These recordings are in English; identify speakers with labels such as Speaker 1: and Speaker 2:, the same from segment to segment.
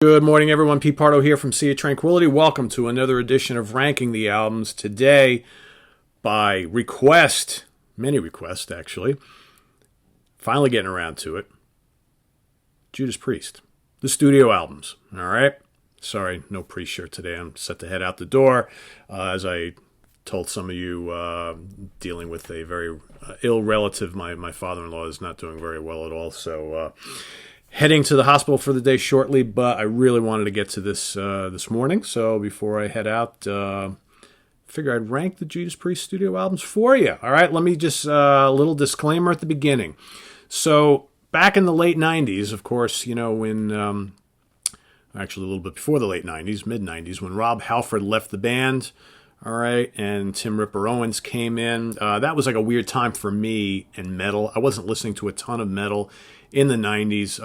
Speaker 1: Good morning, everyone. Pete Pardo here from Sea of Tranquility. Welcome to another edition of Ranking the Albums. Today, by request, many requests actually, finally getting around to it, Judas Priest, the studio albums. All right? Sorry, no Priest shirt today. I'm set to head out the door. As I told some of you, dealing with a very ill relative, my father-in-law is not doing very well at all, so heading to the hospital for the day shortly, but I really wanted to get to this this morning. So before I head out, figure I'd rank the Judas Priest studio albums for you. All right, let me just a little disclaimer at the beginning. So back in the late 90s, of course, you know, when actually a little bit before the late 90s, mid-90s, when Rob Halford left the band, all right, and Tim Ripper Owens came in. That was like a weird time for me in metal. I wasn't listening to a ton of metal in the 90s.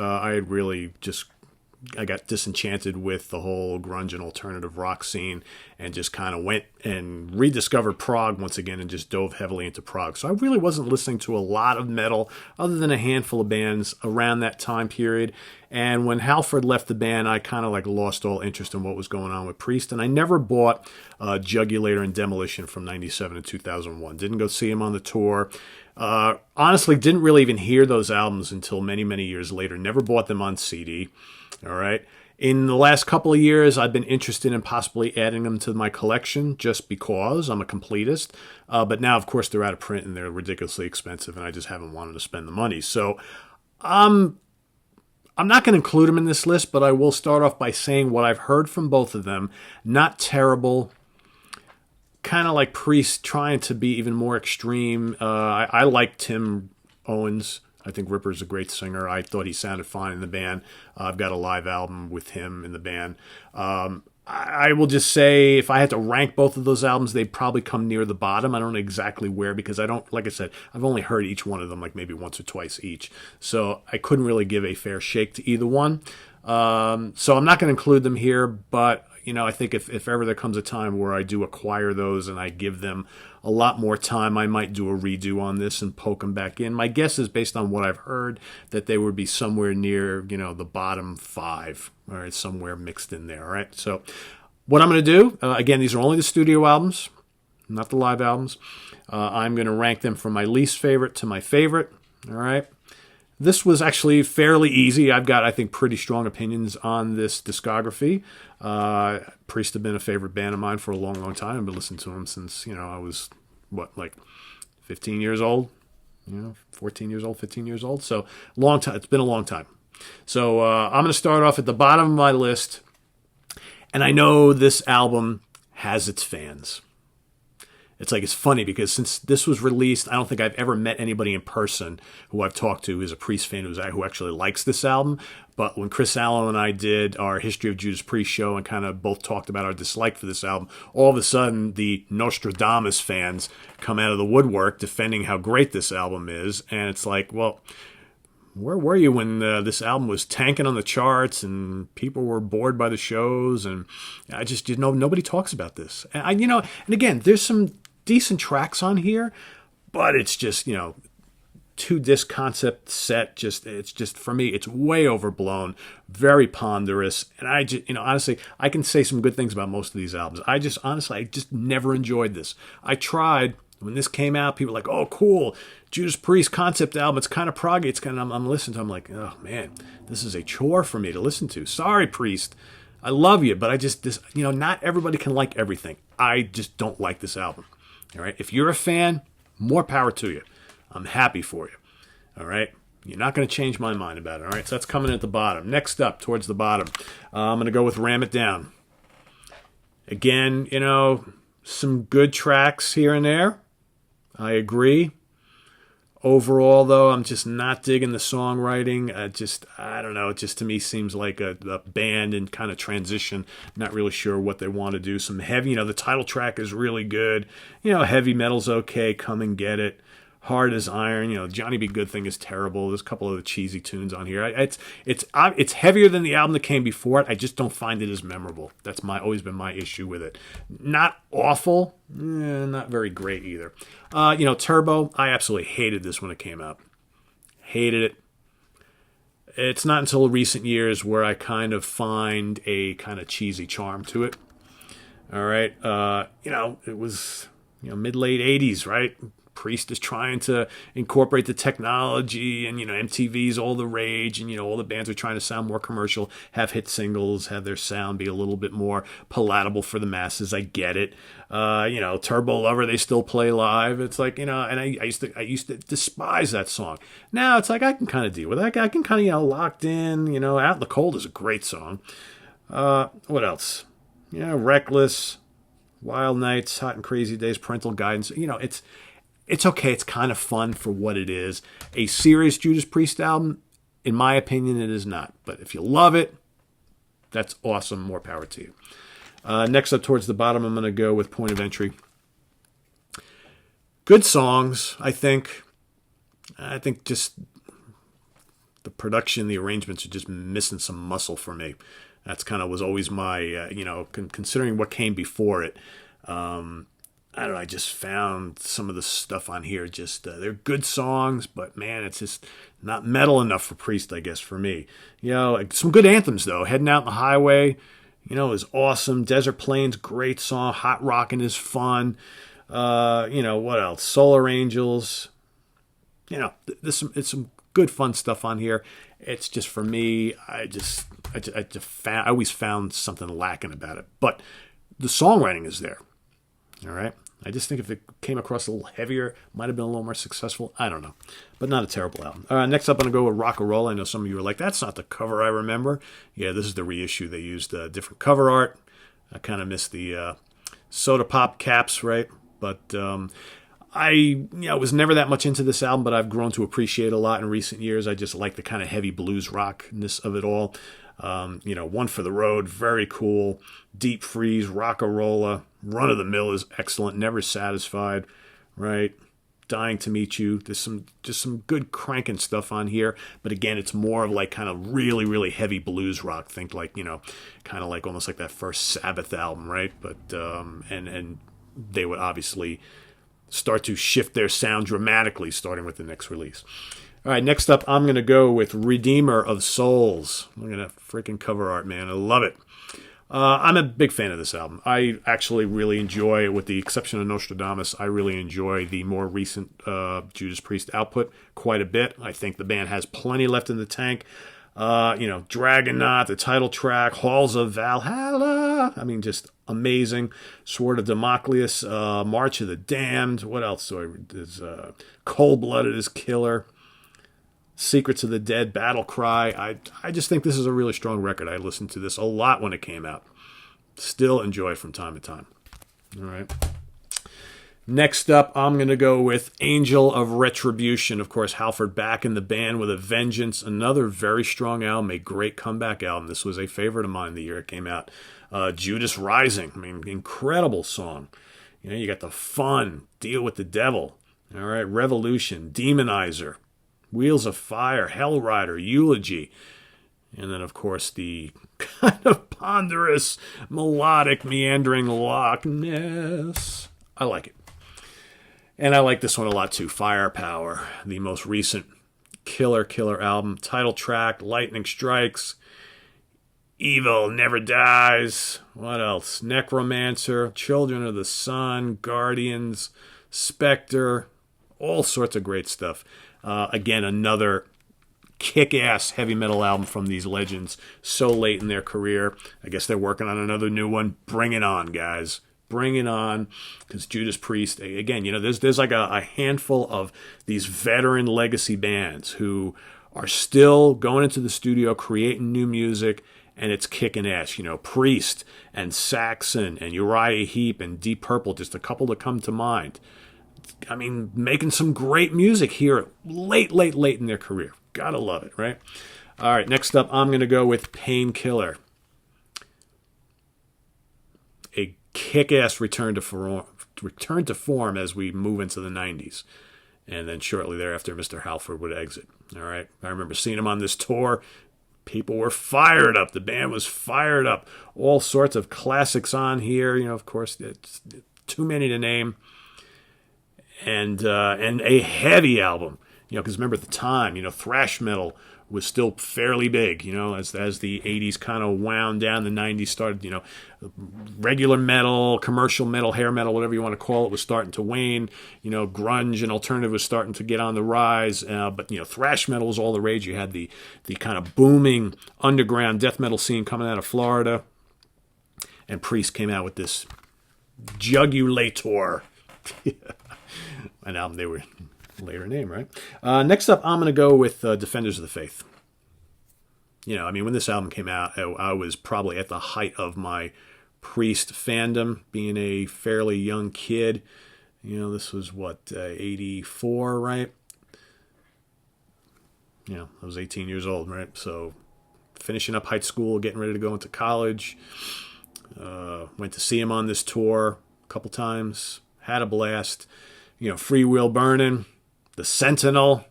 Speaker 1: I got disenchanted with the whole grunge and alternative rock scene and just kind of went and rediscovered prog once again and just dove heavily into prog. So I really wasn't listening to a lot of metal other than a handful of bands around that time period. And when Halford left the band, I kind of like lost all interest in what was going on with Priest. And I never bought Jugulator and Demolition from 97 and 2001. Didn't go see him on the tour. Honestly, didn't really even hear those albums until many, many years later. Never bought them on CD. All right. In the last couple of years, I've been interested in possibly adding them to my collection just because I'm a completist. But now, of course, they're out of print and they're ridiculously expensive, and I just haven't wanted to spend the money. So I'm not going to include them in this list, but I will start off by saying what I've heard from both of them. Not terrible. Kind of like Priest trying to be even more extreme. I like Tim Owens. I think Ripper's a great singer. I thought he sounded fine in the band. I've got a live album with him in the band. I will just say if I had to rank both of those albums, they'd probably come near the bottom. I don't know exactly where because I don't, like I said, I've only heard each one of them like maybe once or twice each. So I couldn't really give a fair shake to either one. So I'm not going to include them here, but you know, I think if ever there comes a time where I do acquire those and I give them a lot more time, I might do a redo on this and poke them back in. My guess is based on what I've heard that they would be somewhere near, you know, the bottom five, all right, somewhere mixed in there, all right? So what I'm going to do, again, these are only the studio albums, not the live albums. I'm going to rank them from my least favorite to my favorite, all right? This was actually fairly easy. I've got, I think, pretty strong opinions on this discography. Priest have been a favorite band of mine for a long, long time. I've been listening to them since, you know, I was, 15 years old? 14 years old, 15 years old. So, long time. It's been a long time. So, I'm going to start off at the bottom of my list. And I know this album has its fans. It's funny because since this was released, I don't think I've ever met anybody in person who I've talked to who's a Priest fan who actually likes this album. But when Chris Allen and I did our History of Judas Priest show and kind of both talked about our dislike for this album, all of a sudden the Nostradamus fans come out of the woodwork defending how great this album is. And it's like, well, where were you when this album was tanking on the charts and people were bored by the shows? And I just, nobody talks about this. And and again, there's some decent tracks on here, but it's just, 2-disc concept set. It's just for me, it's way overblown, very ponderous. And I just, honestly, I can say some good things about most of these albums. I just never enjoyed this. I tried when this came out. People were like, oh, cool, Judas Priest concept album. It's kind of proggy. It's kind of, I'm listening to. I'm like, oh man, this is a chore for me to listen to. Sorry, Priest. I love you, but not everybody can like everything. I just don't like this album. All right. If you're a fan, more power to you. I'm happy for you. All right. You're not going to change my mind about it. All right. So that's coming at the bottom. Next up, towards the bottom, I'm going to go with Ram It Down. Again, some good tracks here and there. I agree. Overall, though, I'm just not digging the songwriting. I don't know. It just to me seems like a band in kind of transition. Not really sure what they want to do. Some heavy, the title track is really good. Heavy metal's okay. Come and Get It. Hard as Iron. Johnny B. Good Thing is terrible. There's a couple of the cheesy tunes on here. It's heavier than the album that came before it. I just don't find it as memorable. That's always been my issue with it. Not awful. Not very great either. Turbo. I absolutely hated this when it came out. Hated it. it's not until recent years where I kind of find a kind of cheesy charm to it. All right. It was, mid-late 80s, right? Priest is trying to incorporate the technology, and MTV's all the rage, and all the bands are trying to sound more commercial, have hit singles, have their sound be a little bit more palatable for the masses. I get it. Turbo Lover, they still play live. It's like, and I used to despise that song. Now it's like I can kind of deal with that. I can kind of Locked In. Out in the Cold is a great song. What else? Reckless, Wild Nights, Hot and Crazy Days, Parental Guidance. It's okay. It's kind of fun for what it is. A serious Judas Priest album, in my opinion, it is not. But if you love it, that's awesome. More power to you. Next up towards the bottom, I'm going to go with Point of Entry. Good songs, I think. I think just the production, the arrangements are just missing some muscle for me. That's kind of was always my, considering what came before it. I don't know, I just found some of the stuff on here just, they're good songs, but man, it's just not metal enough for Priest, I guess, for me. Some good anthems, though. Heading Out on the Highway, is awesome. Desert Plains, great song. Hot Rockin' is fun. What else? Solar Angels. It's some good, fun stuff on here. It's just, for me, I always found something lacking about it. But the songwriting is there. All right. I just think if it came across a little heavier, might have been a little more successful. I don't know. But not a terrible album. Next up, I'm going to go with Rock-A-Roll. I know some of you were like, that's not the cover I remember. Yeah, this is the reissue. They used different cover art. I kind of missed the soda pop caps, right? But I was never that much into this album, but I've grown to appreciate it a lot in recent years. I just like the kind of heavy blues rockness of it all. One for the Road, very cool. Deep Freeze, Rock-A-Rolla, Run of the Mill is excellent. Never Satisfied, right? Dying to Meet You. There's some good cranking stuff on here, but again, it's more of like kind of really, really heavy blues rock. Think like kind of like almost like that first Sabbath album, right? But and they would obviously start to shift their sound dramatically, starting with the next release. All right, next up, I'm going to go with Redeemer of Souls. Look at that freaking cover art, man. I love it. I'm a big fan of this album. I actually really enjoy, with the exception of Nostradamus, I really enjoy the more recent Judas Priest output quite a bit. I think the band has plenty left in the tank. Dragonaut, the title track, Halls of Valhalla. I mean, just amazing. Sword of Damocles, March of the Damned. What else? There's Cold Blooded is killer. Secrets of the Dead, Battle Cry. I just think this is a really strong record. I listened to this a lot when it came out. Still enjoy from time to time. All right. Next up, I'm going to go with Angel of Retribution. Of course, Halford back in the band with a vengeance. Another very strong album, a great comeback album. This was a favorite of mine the year it came out. Judas Rising. I mean, incredible song. You got the fun, Deal with the Devil. All right, Revolution, Demonizer. Wheels of Fire, Hell Rider, Eulogy, and then, of course, the kind of ponderous, melodic, meandering Loch Ness. I like it. And I like this one a lot, too. Firepower, the most recent killer album. Title track, Lightning Strikes, Evil Never Dies. What else? Necromancer, Children of the Sun, Guardians, Spectre, all sorts of great stuff. Again, another kick-ass heavy metal album from these legends so late in their career. I guess they're working on another new one. Bring it on, guys. Bring it on. Because Judas Priest, again, there's like a handful of these veteran legacy bands who are still going into the studio, creating new music, and it's kicking ass. Priest and Saxon and Uriah Heep and Deep Purple, just a couple that come to mind. I mean, making some great music here late in their career. Gotta love it, right? All right, next up, I'm going to go with Painkiller. A kick-ass return to form as we move into the 90s. And then shortly thereafter, Mr. Halford would exit. All right, I remember seeing him on this tour. People were fired up. The band was fired up. All sorts of classics on here. Of course, it's too many to name. And a heavy album, because remember at the time, thrash metal was still fairly big, as the 80s kind of wound down, the 90s started, regular metal, commercial metal, hair metal, whatever you want to call it, was starting to wane. Grunge and alternative was starting to get on the rise, but thrash metal was all the rage. You had the kind of booming underground death metal scene coming out of Florida, and Priest came out with this Jugulator, an album they were later name, right? Next up, I'm going to go with Defenders of the Faith. When this album came out, I was probably at the height of my Priest fandom, being a fairly young kid. This was 84, right? I was 18 years old, right? So finishing up high school, getting ready to go into college. Went to see him on this tour a couple times. Had a blast. Free Will Burning, The Sentinel,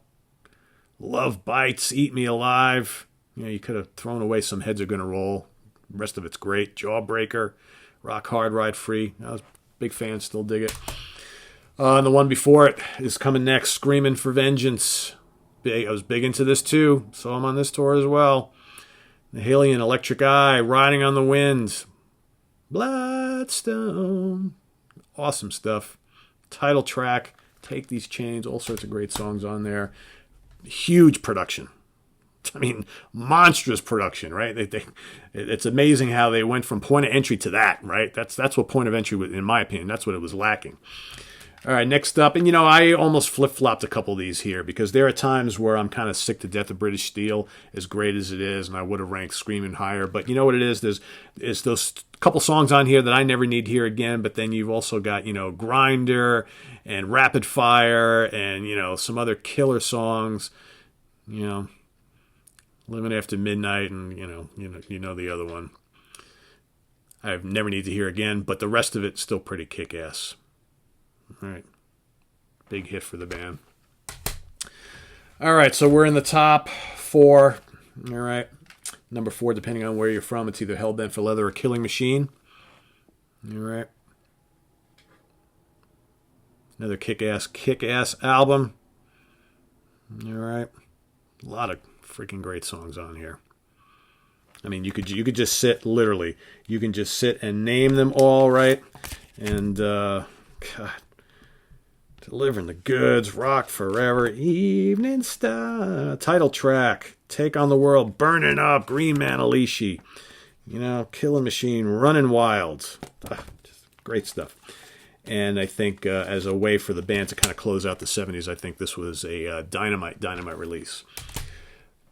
Speaker 1: Love Bites, Eat Me Alive. You could have thrown away Some Heads Are Gonna Roll. The rest of it's great. Jawbreaker, Rock Hard, Ride Free. I was a big fan, still dig it. And the one before it is coming next, Screaming for Vengeance. I was big into this too. Saw him on this tour as well. The Hellion, Electric Eye, Riding on the Wind, Bloodstone. Awesome stuff. Title track, Take These Chains, all sorts of great songs on there. Huge production. Monstrous production, right? It's amazing how they went from Point of Entry to that, right? That's what Point of Entry was, in my opinion. That's what it was lacking. All right, next up, and I almost flip-flopped a couple of these here because there are times where I'm kind of sick to death of British Steel, as great as it is, and I would have ranked Screaming higher. But you know what it is? There's those couple songs on here that I never need to hear again, but then you've also got, Grinder and Rapid Fire and, some other killer songs, Living After Midnight and, the other one. I never need to hear again, but the rest of it's still pretty kick-ass. All right. Big hit for the band. All right, so we're in the top 4. All right. Number 4, depending on where you're from, it's either Hellbent for Leather or Killing Machine. All right. Another kick-ass album. All right. A lot of freaking great songs on here. You could just sit, literally, you can just sit and name them all, right? And, God, Delivering the Goods, Rock Forever, Evening Star, title track, Take on the World, Burning Up, Green Manalishi, Killing Machine, Running Wild. Just great stuff. And I think as a way for the band to kind of close out the 70s, I think this was a dynamite release.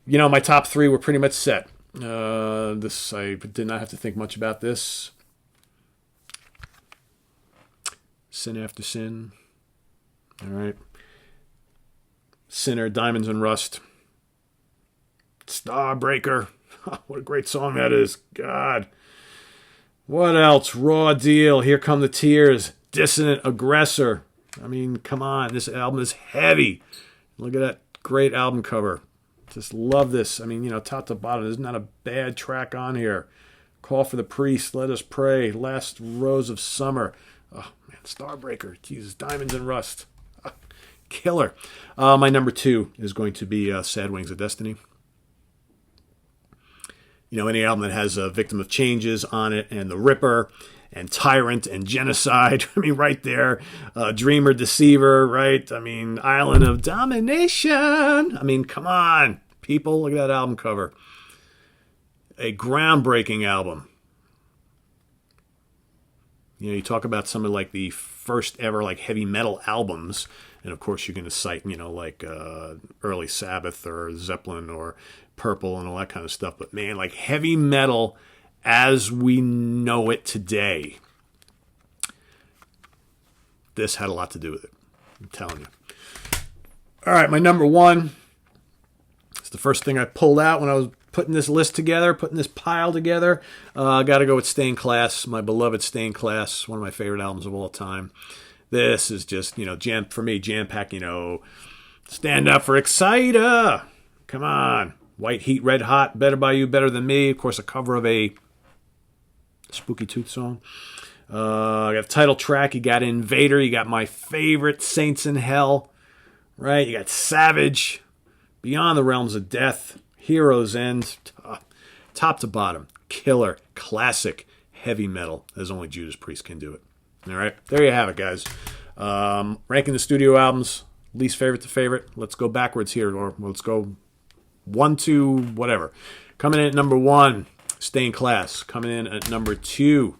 Speaker 1: My top 3 were pretty much set. I did not have to think much about this. Sin After Sin. All right. Sinner, Diamonds and Rust. Starbreaker. What a great song that is. God. What else? Raw Deal. Here Come the Tears. Dissonant Aggressor. Come on. This album is heavy. Look at that great album cover. Just love this. Top to bottom. There's not a bad track on here. Call for the Priest. Let Us Pray. Last Rose of Summer. Oh, man. Starbreaker. Jesus. Diamonds and Rust. Killer. My number 2 is going to be Sad Wings of Destiny. Any album that has a Victim of Changes on it, and The Ripper, and Tyrant, and Genocide. Right there. Dreamer, Deceiver, right? Island of Domination. Come on, people. Look at that album cover. A groundbreaking album. You talk about some of the first ever heavy metal albums, and of course you're going to cite early Sabbath or Zeppelin or Purple and all that kind of stuff. But man, heavy metal as we know it today, this had a lot to do with it. I'm telling you. All right, my number 1. It's the first thing I pulled out when I was putting this list together, putting this pile together. I got to go with Stained Class, my beloved Stained Class, one of my favorite albums of all time. This is just, jam-packed, Stand Up for Exciter. Come on. White Heat, Red Hot, Better By You, Better Than Me. Of course, a cover of a Spooky Tooth song. I got the title track. You got Invader. You got my favorite, Saints in Hell. Right? You got Savage, Beyond the Realms of Death, Heroes End, top to bottom, killer, classic, heavy metal, as only Judas Priest can do it. All right, there you have it, guys. Ranking the studio albums, least favorite to favorite. Let's go backwards here, or let's go 1 to whatever. Coming in at number 1, Stay in Class. Coming in at number 2,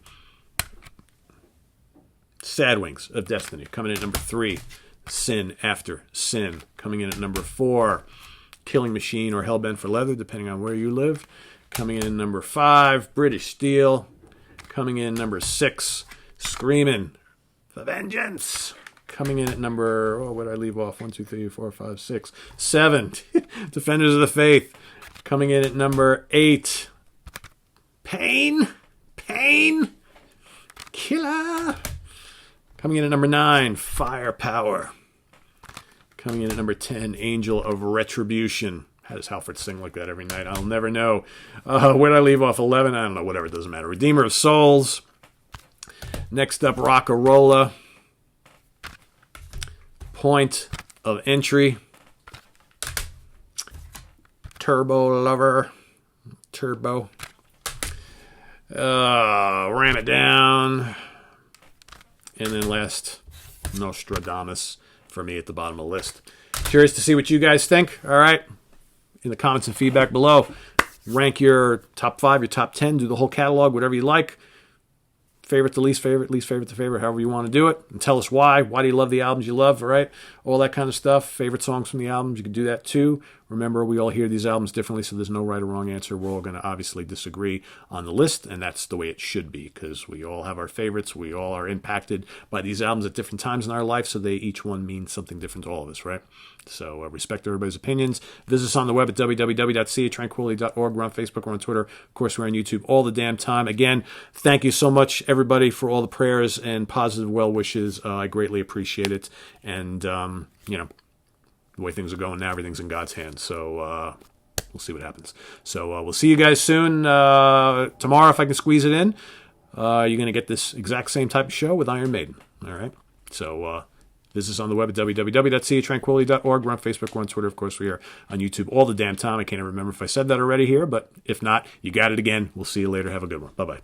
Speaker 1: Sad Wings of Destiny. Coming in at number 3, Sin After Sin. Coming in at number 4, Killing Machine or Hellbent For Leather, depending on where you live. Coming in at number 5, British Steel. Coming in at number 6, Screamin' for Vengeance. Coming in at number, what did I leave off? 1, 2, 3, 4, 5, 6, 7, Defenders of the Faith. Coming in at number 8, Pain, Killer. Coming in at number 9, Firepower. Coming in at number 10, Angel of Retribution. How does Halford sing like that every night? I'll never know. Where did I leave off? 11? I don't know. Whatever, it doesn't matter. Redeemer of Souls. Next up, Rockarola. Point of Entry. Turbo Lover. Turbo. Ram It Down. And then last, Nostradamus for me at the bottom of the list. Curious to see what you guys think. All right. In the comments and feedback below. Rank your top 5, your top 10. Do the whole catalog, whatever you like. Favorite to least favorite to favorite, however you want to do it. And tell us why. Why do you love the albums you love, all right? All that kind of stuff. Favorite songs from the albums, you can do that too. Remember, we all hear these albums differently, so there's no right or wrong answer. We're all going to obviously disagree on the list, and that's the way it should be, because we all have our favorites. We all are impacted by these albums at different times in our life, so they each one means something different to all of us, right? So respect everybody's opinions. Visit us on the web at www.seatranquility.org. We're on Facebook. We're on Twitter. Of course, we're on YouTube all the damn time. Again, thank you so much, everybody, for all the prayers and positive well wishes. I greatly appreciate it. And, you know, the way things are going now, everything's in God's hands. So we'll see what happens. So we'll see you guys soon. Tomorrow, if I can squeeze it in, you're going to get this exact same type of show with Iron Maiden. All right? So visit us on the web at www.seatranquility.org. We're on Facebook. We're on Twitter. Of course, we are on YouTube all the damn time. I can't even remember if I said that already here, but if not, you got it again. We'll see you later. Have a good one. Bye-bye.